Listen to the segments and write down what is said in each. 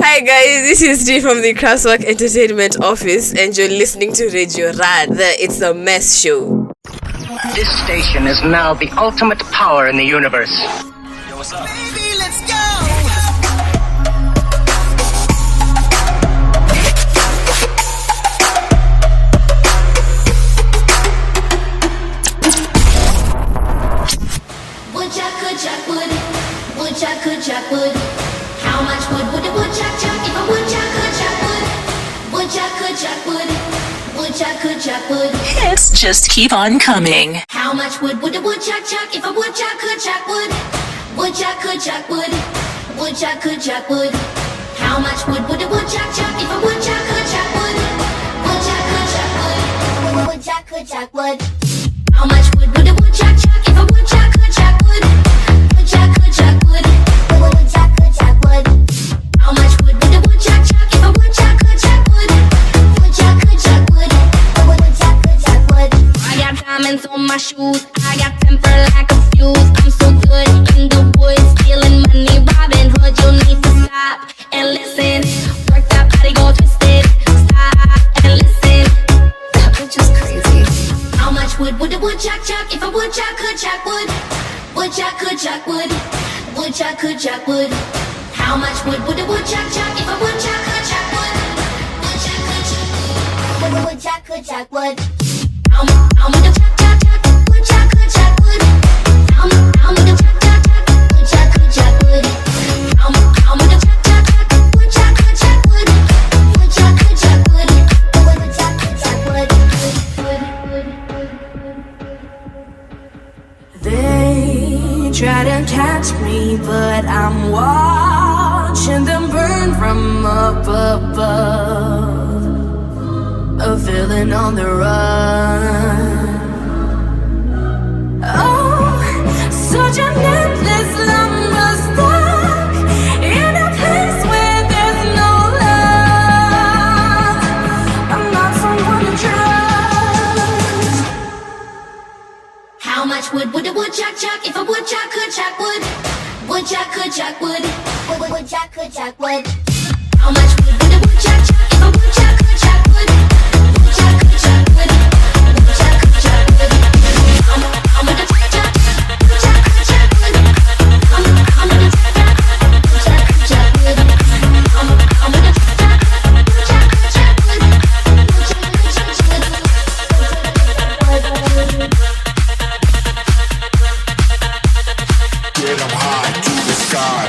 Hi guys, this is G from the Kraftwerk Entertainment Office and you're listening to Radio Raddd, the It's a Mess show. This station is now the ultimate power in the universe. Yo, what's up? Baby, let's go. Would. How much would a woodchuck chuck if a woodchuck could chuck wood? Woodchuck could chuck wood. Woodchuck could chuck wood. Hits just keep on coming. How much would a woodchuck chuck if a woodchuck could chuck wood? Woodchuck could chuck wood. Woodchuck could chuck wood. How much would a woodchuck chuck if a woodchuck could chuck wood? Woodchuck could chuck wood. Woodchuck could chuck wood. How much would a woodchuck chuck if a woodchuck could chuck wood? Woodchuck could chuck wood. Woodchuck could chuck wood. How much would a woodchuck chuck if a woodchuck could chuck wood? Woodchuck could chuck wood. Woodchuck could chuck wood. I got diamonds on my shoes. I got temper like a fuse. I'm so good in the woods, stealing money, Robin Hood. You need to stop and listen. Work that body, go twisted. Stop and listen. Which is crazy. How much would a woodchuck chuck if a woodchuck could chuck wood? Woodchuck could chuck wood. Woodchuck could chuck wood. How much would a woodchuck chuck if a woodchuck could chuck wood? Woodchuck could chuck wood. Woodchuck could chuck wood. How much a chuck chuck chuck? Woodchuck could chuck wood. How much a chuck chuck chuck? Woodchuck could chuck wood. How much a chuck chuck chuck? Woodchuck could chuck wood. Woodchuck could chuck wood. Woodchuck could chuck wood. They try to catch me, but I'm watching them burn from up above. A villain on the run. Oh, such an endless lumber stuck in a place where there's no love. I'm not someone to trust. How much would a woodchuck chuck if a woodchuck could chuck wood? Woodchuck could chuck wood. Woodchuck could chuck wood. How much would a woodchuck chuck if a woodchuck could chuck wood? Woodchuck could chuck wood. Woodchuck could chuck wood. How much a chuck chuck? Woodchuck could chuck wood. How much a chuck chuck? Woodchuck could chuck wood. How much a chuck chuck? Woodchuck could chuck wood. Woodchuck could chuck wood. Get 'em high to the sky.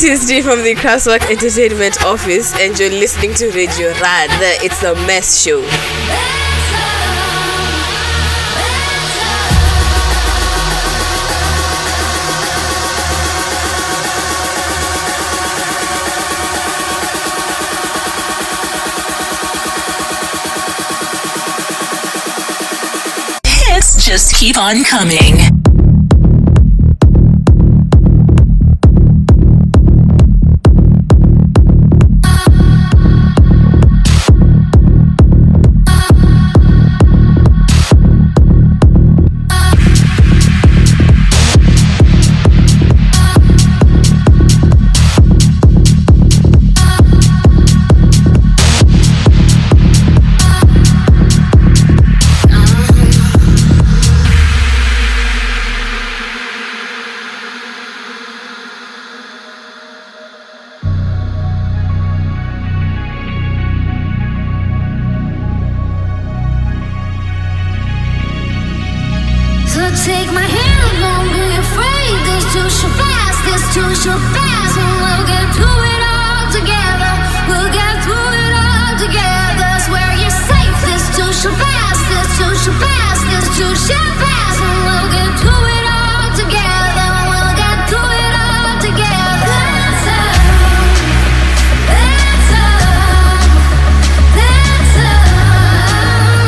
This is G from the Kraftwerk Entertainment Office, and you're listening to Radio Raddd, the It's a Mess show. Hits just keep on coming. Take my hand, don't be afraid. This too shall pass, this too shall pass. And we'll get through it all together. We'll get through it all together. Swear you're safe. This too shall pass, this too shall pass, this too shall pass. And we'll get through it all together. We'll get through it all together. That's up, that's up, that's up, that's up.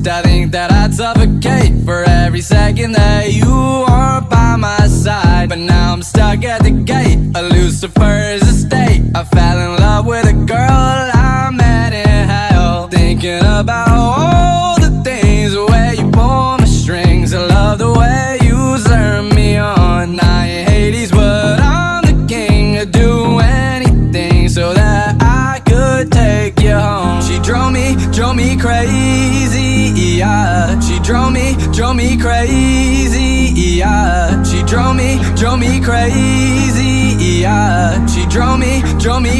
I think that I'd suffocate for every second that you are by my side. But now I'm stuck at the gate, a Lucifer's estate. I fell in love with a girl I met in hell. Thinking about all the things, the way you pull my strings. I love the way you turn me on. I ain't Hades, but I'm the king. I'd do anything so that I could take you home. She drove me crazy. Yeah. She drove me crazy. Yeah. She drove me crazy. Yeah. She drove me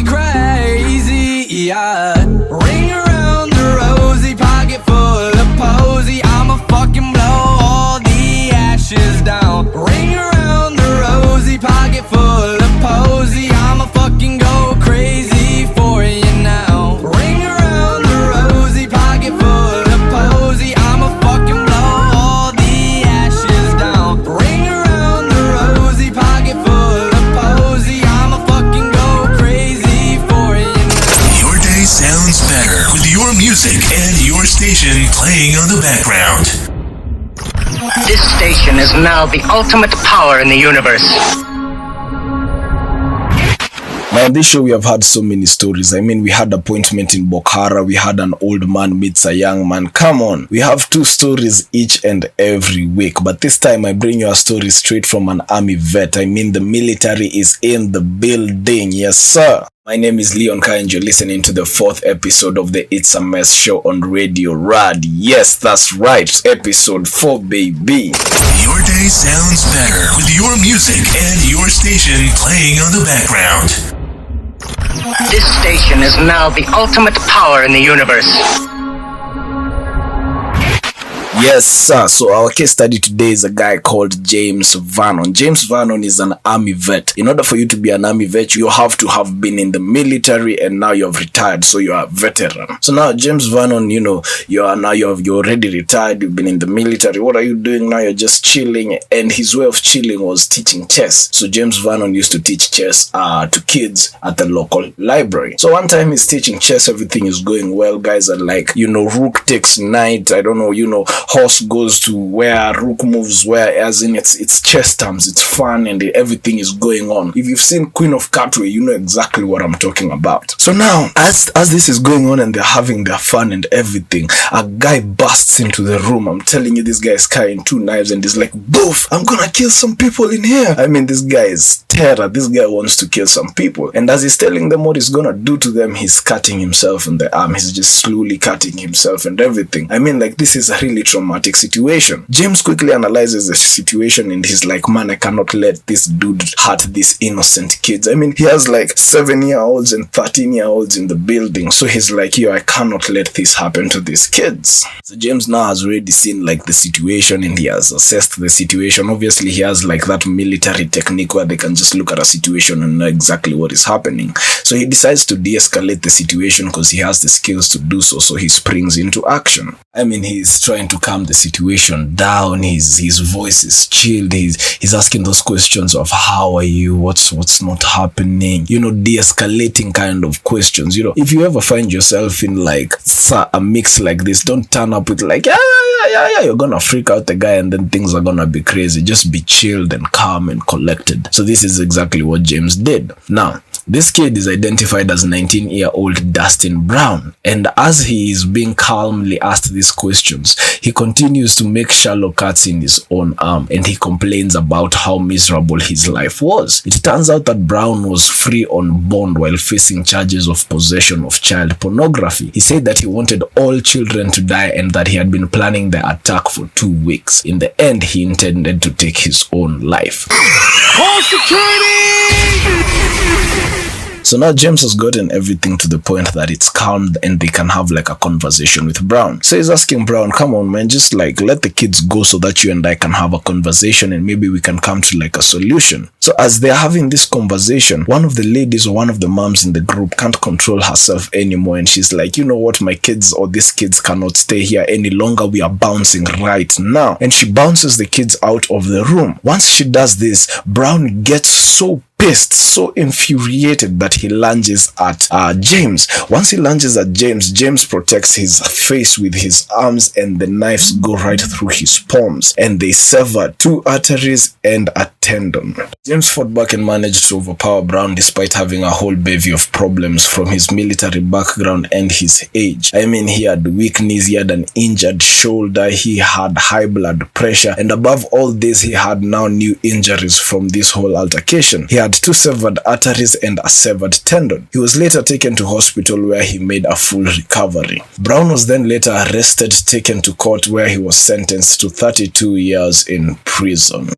crazy. Yeah. Ring around the rosy, pocket full of posy. I'ma fucking blow all the ashes down. Ring around the rosy, pocket full of posy. I'ma fucking go crazy for you now. Ring around the rosy, pocket full of posy. I'ma fucking blow all the ashes down. Ring around the rosy, pocket full of posy. I'ma fucking go crazy for you now. Your day sounds better with your music and your station playing on the background. This station is now the ultimate power in the universe. Now on this show we have had so many stories. I mean, we had appointment in Bokhara, we had an old man meets a young man. Come on, we have 2 stories each and every week, but this time I bring you a story straight from an army vet. I mean, the military is in the building. Yes sir. My name is Leon Kai and you're listening to the 4th episode of the It's a Mess show on Radio Raddd. Yes, that's right, episode 4 baby. Your day sounds better with your music and your station playing on the background. This station is now the ultimate power in the universe. Yes, sir. So our case study today is a guy called James Vernon. James Vernon is an army vet. In order for you to be an army vet, you have to have been in the military and now you've retired, so you are a veteran. So now James Vernon, you're already retired, you've been in the military. What are you doing now? You're just chilling. And his way of chilling was teaching chess. So James Vernon used to teach chess to kids at the local library. So one time he's teaching chess, everything is going well. Guys are like, rook takes knight, I don't know, horse goes to where, rook moves where, as in it's chess terms, it's fun and everything is going on. If you've seen Queen of Katwe, you know exactly what I'm talking about. So now, as this is going on and they're having their fun and everything, a guy bursts into the room. I'm telling you, this guy is carrying 2 knives and he's like, boof, I'm gonna kill some people in here. I mean, this guy is terror. This guy wants to kill some people. And as he's telling them what he's gonna do to them, he's cutting himself in the arm. He's just slowly cutting himself and everything. I mean, like, this is a really traumatic situation. James quickly analyzes the situation and he's like, man, I cannot let this dude hurt these innocent kids. I mean, he has like 7-year-olds and 13-year-olds in the building. So he's like, I cannot let this happen to these kids. So James now has already seen like the situation and he has assessed the situation. Obviously, he has like that military technique where they can just look at a situation and know exactly what is happening. So he decides to de-escalate the situation because he has the skills to do so. So he springs into action. I mean, he's trying to calm the situation down. His voice is chilled. He's asking those questions of how are you? What's not happening? De-escalating kind of questions. If you ever find yourself in like a mix like this, don't turn up with like, yeah, you're gonna freak out the guy and then things are gonna be crazy. Just be chilled and calm and collected. So this is exactly what James did. Now, this kid is identified as 19-year-old Dustin Brown, and as he is being calmly asked these questions, he continues to make shallow cuts in his own arm, and he complains about how miserable his life was. It turns out that Brown was free on bond while facing charges of possession of child pornography. He said that he wanted all children to die and that he had been planning the attack for 2 weeks. In the end, he intended to take his own life. Call security! So now James has gotten everything to the point that it's calm and they can have like a conversation with Brown. So he's asking Brown, come on man, just like let the kids go so that you and I can have a conversation and maybe we can come to like a solution. So as they're having this conversation, one of the ladies or one of the moms in the group can't control herself anymore and she's like, you know what, my kids or these kids cannot stay here any longer. We are bouncing right now. And she bounces the kids out of the room. Once she does this, Brown gets so pissed, so infuriated that he lunges at James. Once he lunges at James, James protects his face with his arms and the knives go right through his palms and they sever 2 arteries and a tendon. James fought back and managed to overpower Brown despite having a whole bevy of problems from his military background and his age. I mean, he had weak knees, he had an injured shoulder, he had high blood pressure, and above all this, he had now new injuries from this whole altercation. He had 2 severed arteries and a severed tendon. He was later taken to hospital where he made a full recovery. Brown was then later arrested, taken to court where he was sentenced to 32 years in prison.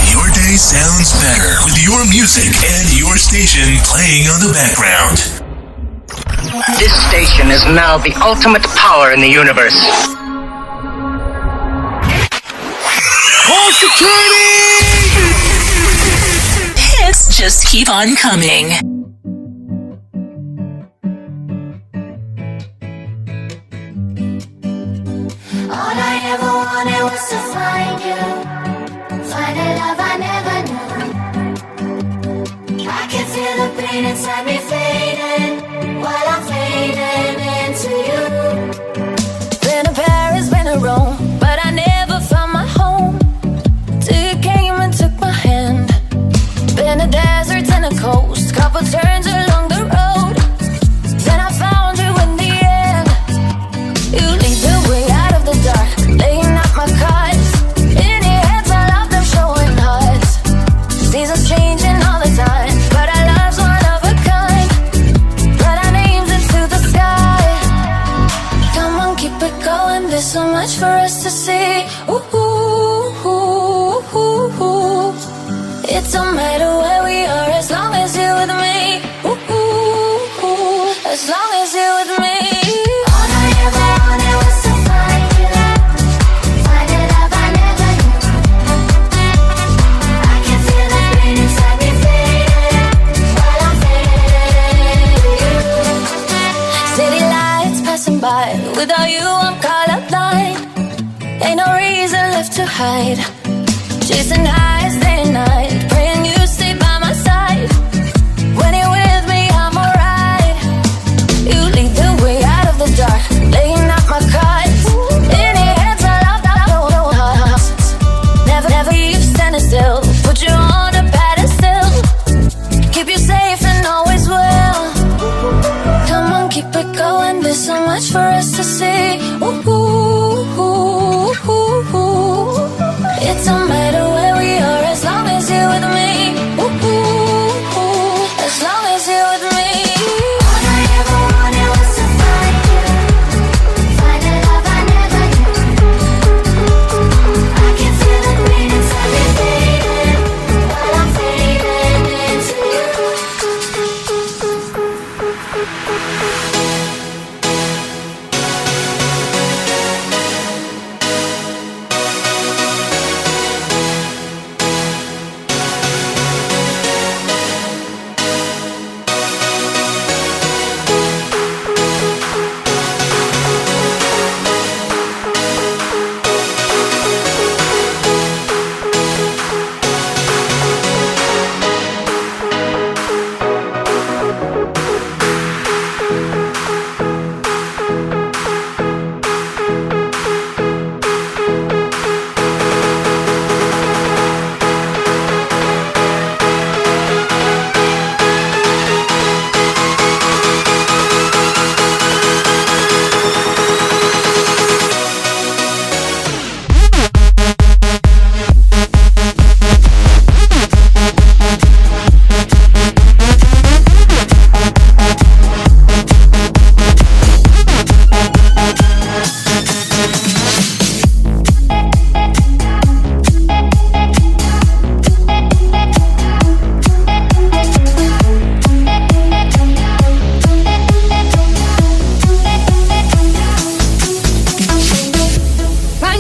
Your day sounds better with your music and your station playing on the background. This station is now the ultimate power in the universe. Call security! Hits just keep on coming. All I ever wanted was to find you, find a love I never knew. I can feel the pain inside me fading, while I'm fading into you. Been to Paris, been to Rome, but I never found my home, till you came and took my hand. Been to deserts and a coast, couple turns along the road, then I found you in the end. You lead the way out of the dark, laying out my cards. In your heads, I love them showing hearts. Seasons changing all the time, but our love's one of a kind. Write our names into the sky. Come on, keep it going, there's so much for us to see. Ooh, ooh, ooh, ooh, ooh. It don't matter where we are as long as you're with me. Ooh, ooh. hide. Chasing highs day and night, praying you stay by my side. When you're with me, I'm alright. You lead the way out of the dark, laying out my cards. In your hands, I love never, never leave standing still. Put you on a pedestal, keep you safe and always will. Come on, keep it going. There's so much for us to see. Ooh, ooh, ooh, ooh, ooh. It don't matter where we are as long as you're with me. Ooh, ooh, ooh. As long as you're with me. All I ever wanted was to find you, find the love I never knew. I can feel the green inside me fading, while I'm fading into you.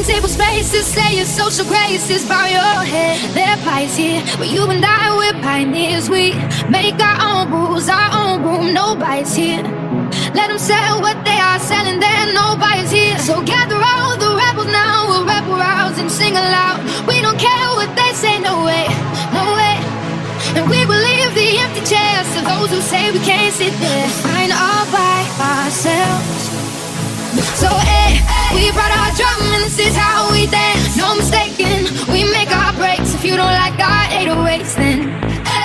Table spaces, say your social graces, bow your head. There are pies here, but you and I, we're pioneers. We make our own rules, our own room, nobody's here. Let them sell what they are selling there, nobody's here. So gather all the rebels now, we'll rebel rouse and sing aloud. We don't care what they say, no way, no way. And we will leave the empty chairs to those who say we can't sit there. We're fine all by ourselves. So hey, we brought our drum and this is how we dance. No mistaking, we make our breaks. If you don't like our 808s, then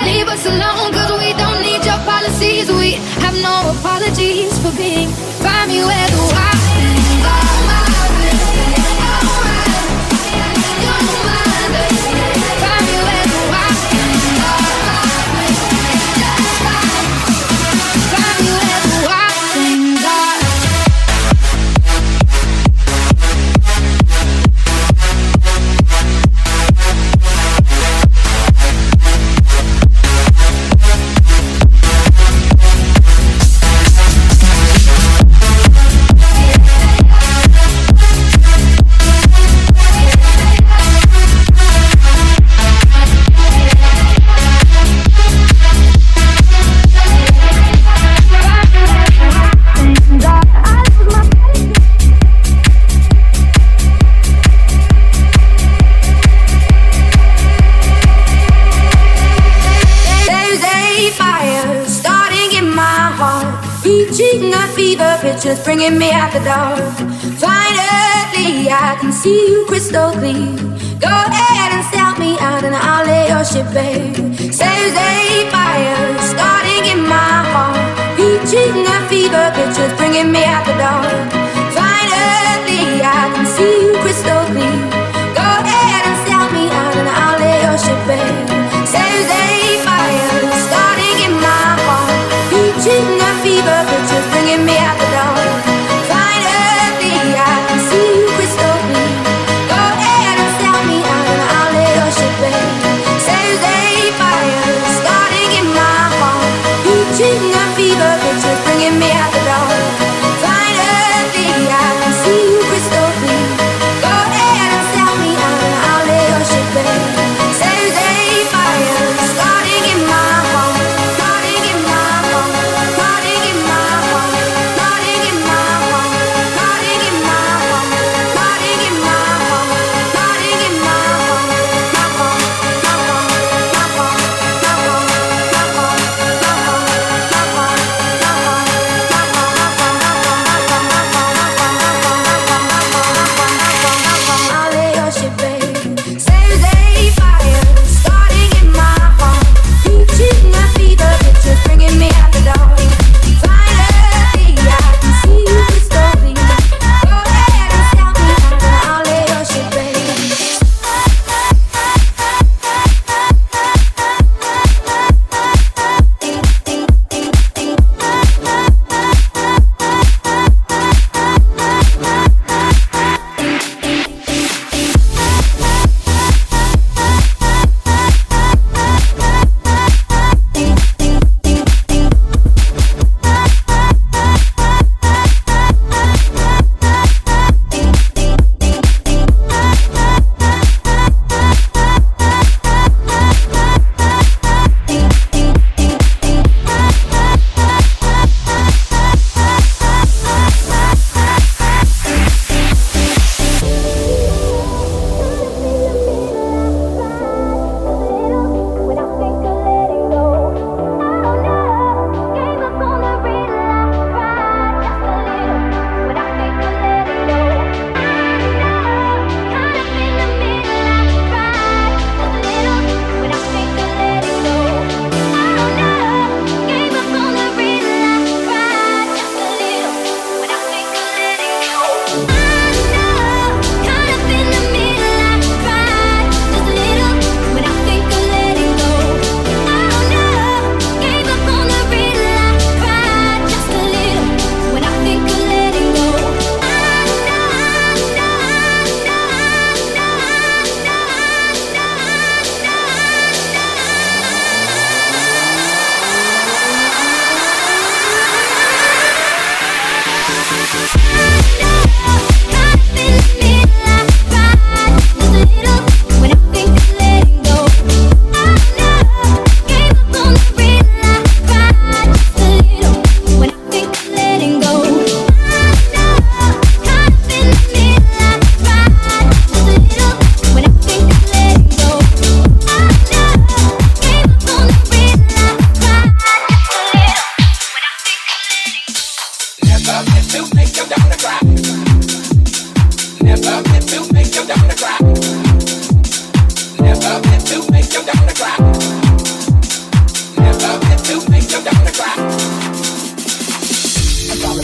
leave us alone, cause we don't need your policies. We have no apologies for being. Find me where the wild things are. Find me where the wild things are. Find me where the wild things are. Just bringing me out the dark. Finally, I can see you crystal clear. Go ahead and sell me out and I'll lay your ship bare. Says a fire starting in my heart. Reaching a fever pitch, just bringing me out the dark. Finally, I can see you crystal clear. Go ahead and sell me out and I'll lay your ship bare. Says a fire starting in my heart. Reaching a fever pitch, just bringing me out the dark. Finally, I can see you crystal clear. Go ahead and sell me out and I'll lay your ship bare. Says a fire starting in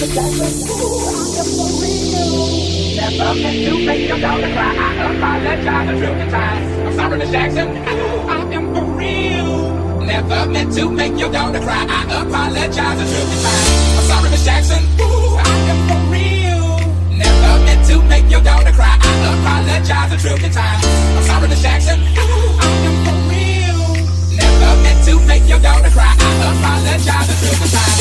Never meant to make your daughter cry. I apologize a trillion times. I'm sorry, Miss Jackson. I am for real. Never meant to make your daughter cry. I apologize a trillion times. I'm sorry, Miss Jackson. I am for real. Never meant to make your daughter cry. I apologize a trillion times. I'm sorry, Miss Jackson. I am for real. Never meant to make your daughter cry. I apologize a trillion times.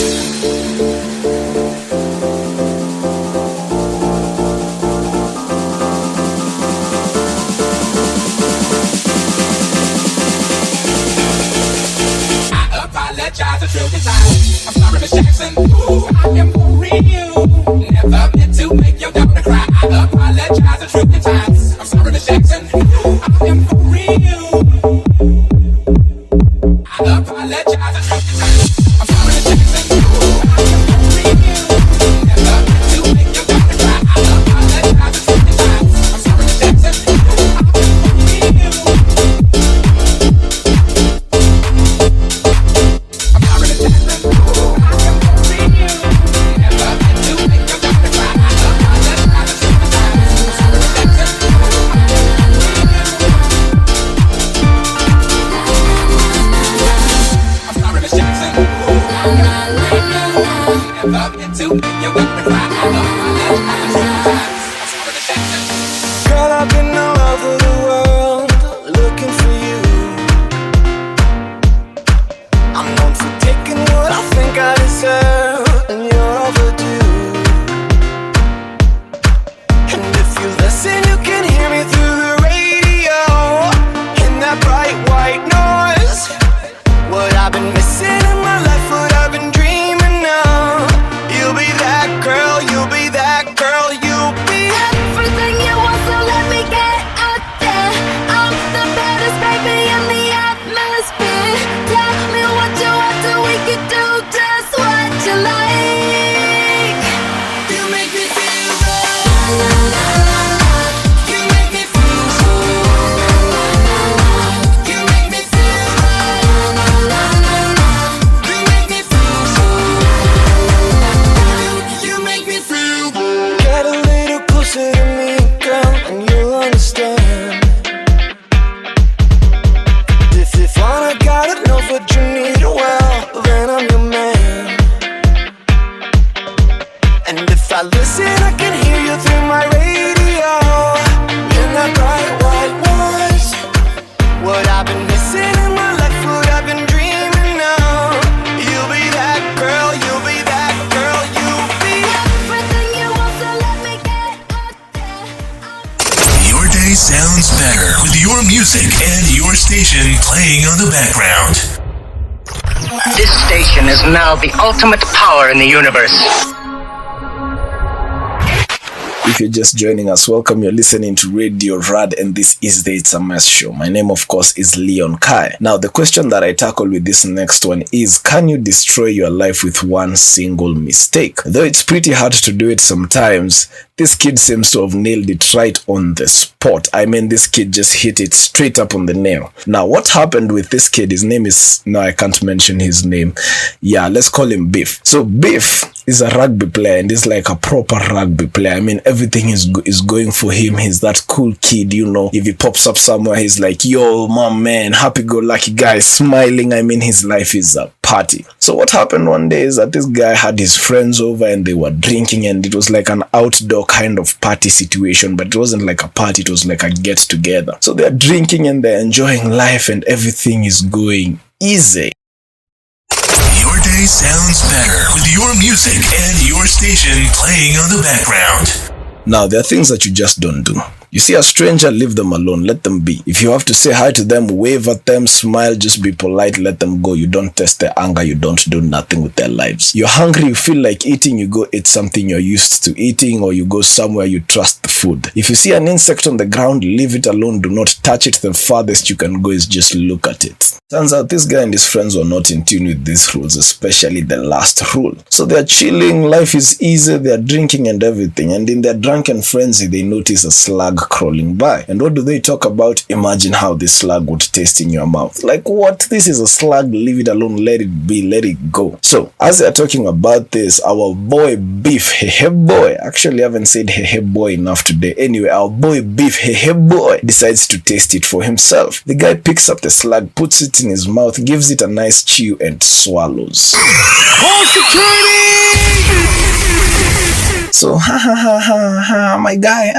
A trillion times. I'm sorry, Miss Jackson. I am for real. Never meant to make your daughter cry. I apologize a trillion times. I'm sorry, Miss Jackson. I am for real. I apologize a trillion times. I'm sorry, Miss Jackson. I am for real. Never meant to make your daughter cry. I apologize a trillion times. I'm sorry, Miss Jackson. I am for real. Girl, I've been all over the world looking for you. I'm known for taking what I think I deserve, and you're overdue. And if you listen, you can hear me through the radio in that bright white noise. What I've been missing in my life, what I've been dreaming of. You'll be that girl, you'll be that girl, you'll be everything you want, so let me get out there. I'm the baddest baby in the atmosphere. Tell me what you want, so we can do just what you like. You make me feel good. You make me feel good. You make me feel good. You make me feel good. You make me feel good. Get a little closer to me, girl, and you'll understand. If all I gotta know what you need, well, then I'm your man. And if I listen, I can hear you through my radio in that bright white noise. What I've been missing in my life, what I've been dreaming of. You'll be that girl, you'll be that girl, you'll be everything you want, so let me get out there. Your day sounds better with your music and your station playing on the background. This station is now the ultimate power in the universe. If you're just joining us, welcome. You're listening to Radio Raddd, and this is the It's a Mess Show. My name, of course, is Leon Kai. Now, the question that I tackle with this next one is, can you destroy your life with one single mistake? Though it's pretty hard to do it sometimes, this kid seems to have nailed it right on the spot. I mean, this kid just hit it straight up on the nail. Now, what happened with this kid? His name is... No, I can't mention his name. Yeah, let's call him Biff. So, Biff is a rugby player, and he's like a proper rugby player. I mean, everything is going for him. He's that cool kid, you know. If he pops up somewhere, he's like, yo, my man, happy-go-lucky guy, smiling. I mean, his life is a party. So what happened one day is that this guy had his friends over, and they were drinking, and it was like an outdoor kind of party situation, but it wasn't like a party, it was like a get-together. So they're drinking, and they're enjoying life, and everything is going easy. Your day sounds better with your music and your station playing on the background. Now, there are things that you just don't do. You see a stranger, leave them alone, let them be. If you have to say hi to them, wave at them, smile, just be polite, let them go. You don't test their anger, you don't do nothing with their lives. You're hungry, you feel like eating, you go eat something you're used to eating, or you go somewhere you trust the food. If you see an insect on the ground, leave it alone, do not touch it. The farthest you can go is just look at it. Turns out this guy and his friends were not in tune with these rules, especially the last rule. So they're chilling, life is easy, they're drinking and everything, and in their drunken frenzy, they notice a slug crawling by. And what do they talk about? Imagine how this slug would taste in your mouth. Like, what? This is a slug, leave it alone, let it be, let it go. So, as they're talking about this, our boy Beef, hey boy, actually I haven't said hey boy enough today. Anyway, our boy Beef, hey boy, decides to taste it for himself. The guy picks up the slug, puts it in his mouth, gives it a nice chew, and swallows. So, my guy,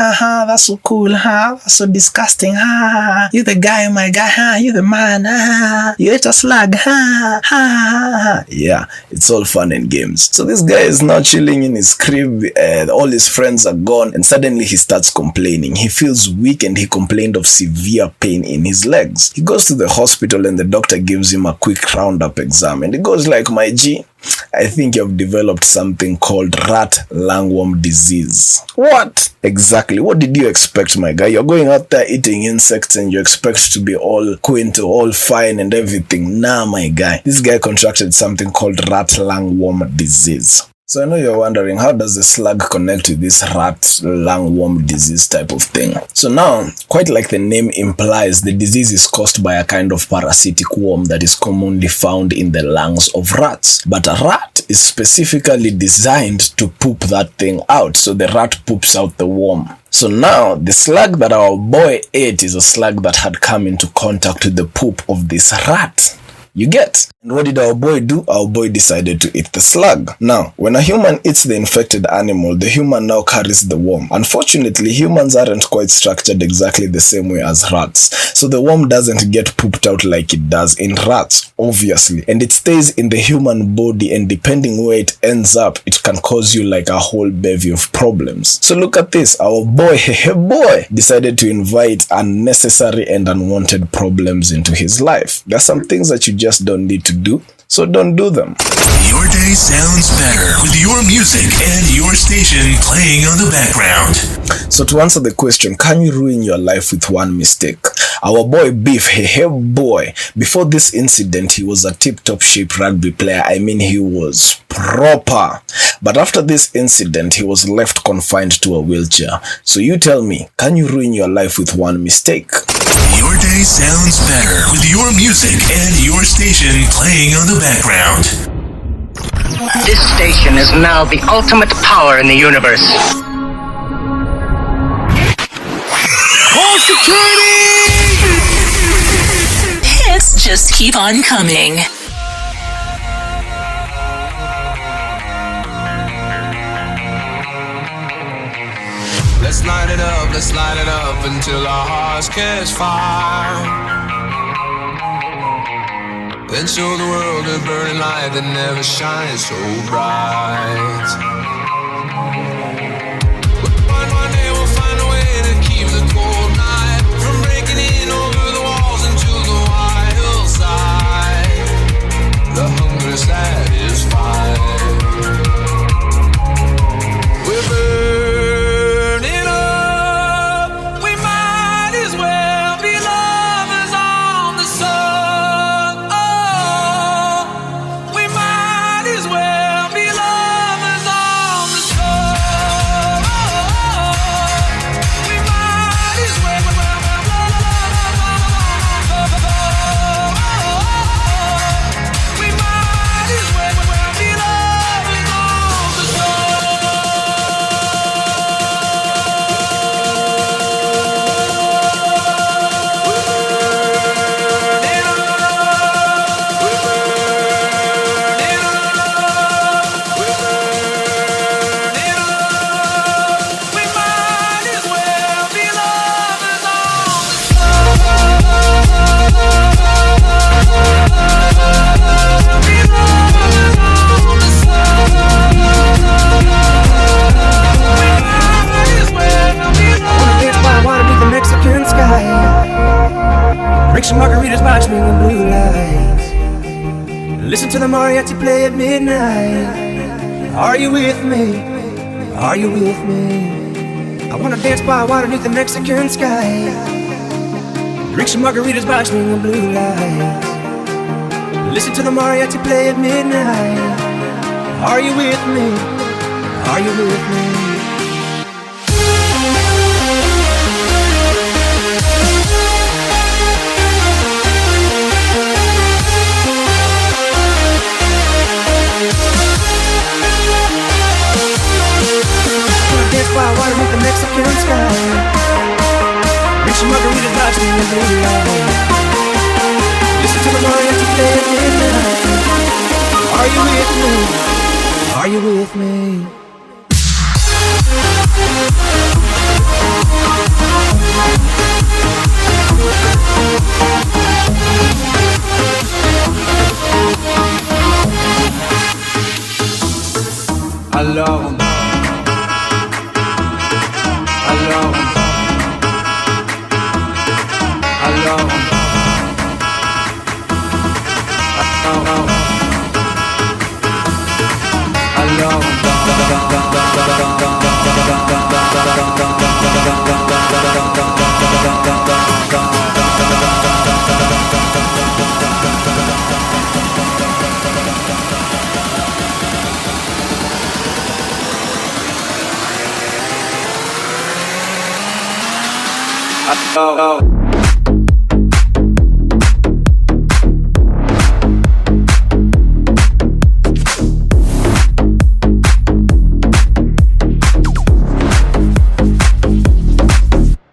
that's so cool, that's so disgusting, you the guy, my guy, you the man, you ate a slug, Yeah, it's all fun and games. So this guy is now chilling in his crib, all his friends are gone, and suddenly he starts complaining. He feels weak and he complained of severe pain in his legs. He goes to the hospital and the doctor gives him a quick roundup exam, and he goes like, my G, I think you've developed something called rat lungworm disease. What? Exactly. What did you expect, my guy? You're going out there eating insects and you expect to be all quaint, all fine and everything. Nah, my guy. This guy contracted something called rat lungworm disease. So I know you're wondering, how does the slug connect with this rat lungworm disease type of thing? So now, quite like the name implies, the disease is caused by a kind of parasitic worm that is commonly found in the lungs of rats. But a rat is specifically designed to poop that thing out, so the rat poops out the worm. So now, the slug that our boy ate is a slug that had come into contact with the poop of this rat. You get? And what did our boy do? Our boy decided to eat the slug. Now, when a human eats the infected animal, the human now carries the worm. Unfortunately, humans aren't quite structured exactly the same way as rats. So the worm doesn't get pooped out like it does in rats, obviously. And it stays in the human body, and depending where it ends up, it can cause you like a whole bevy of problems. So look at this. Our boy, decided to invite unnecessary and unwanted problems into his life. There are some things that you just don't need to do, so don't do them. Your day sounds better with your music and your station playing on the background. So to answer the question, can you ruin your life with one mistake? Our boy Beef, boy, before this incident, he was a tip-top shape rugby player. I mean, he was proper. But after this incident, he was left confined to a wheelchair. So you tell me, can you ruin your life with one mistake? Your day sounds better with your music and your station playing on the background. This station is now the ultimate power in the universe. Call security! Hits just keep on coming. Let's light it up until our hearts catch fire. Then show the world a burning light that never shines so bright. One day we'll find a way to keep the cold night from breaking in over the walls into the wild side. The hunger satisfied. We're burning up. We might as well be lovers on the sun. Oh, we might as well be lovers on the sun. We might as well. We might as well be lovers on the sun. Mexican sky. Drink some margaritas by swinging blue lights. Listen to the mariachi play at midnight. Are you with me? Are you with me? I wanna dance by water beneath the Mexican sky. Drink some margaritas by swinging blue lights. Listen to the mariachi play at midnight. Are you with me? Are you with me? to the midnight. Listen to the Mariachi play at midnight. Are you with me? Are you with me? Alors on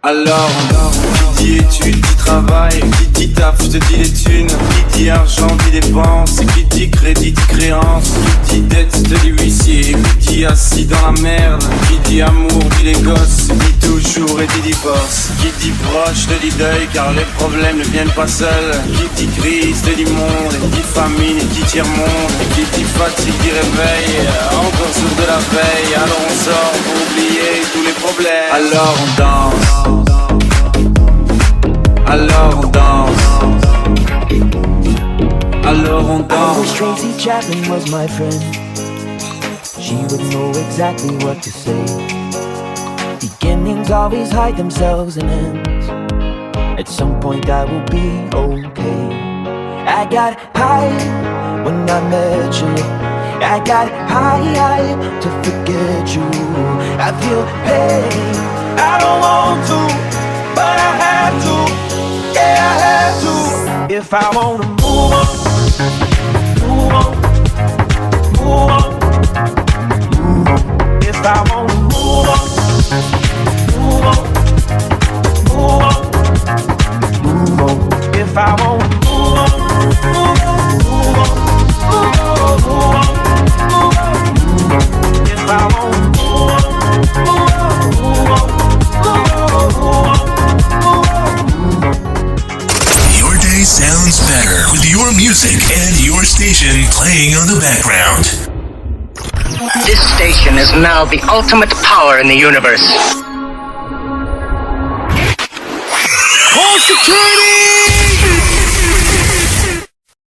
Alors, qui dit études, dit travail, qui dit taf, je te dis les thunes, qui dit argent, dit dépenses, qui dit crédit, dit créance, qui dit dette, je te dis huissier, qui dit assis dans la merde, qui dit amour, dit les gosses, dit toujours et dit divorce, qui dit proche, te dit deuil, car les problèmes ne viennent pas seuls, qui dit crise, te dit monde, qui dit famine, qui dit tiers-monde, qui dit fatigue, dit réveil, encore sourd de la veille, alors on sort pour oublier tous les problèmes, alors on danse. Alors on danse. Alors on danse. I wish Tracy Chapman was my friend. She would know exactly what to say. Beginnings always hide themselves in ends. At some point I will be okay. I got high when I met you. I got high to forget you. I feel pain, I don't want to, but I have to. Yeah, I have to. If I wanna move on, move on, move on, move on. If I wanna move on, move on, move on, move on. If I wanna move on, move on, move on, move on, move on, move on, move on. If I wanna move on, move on, move on, move on, move on. Your day sounds better with your music and your station playing on the background. This station is now the ultimate power in the universe. Call security!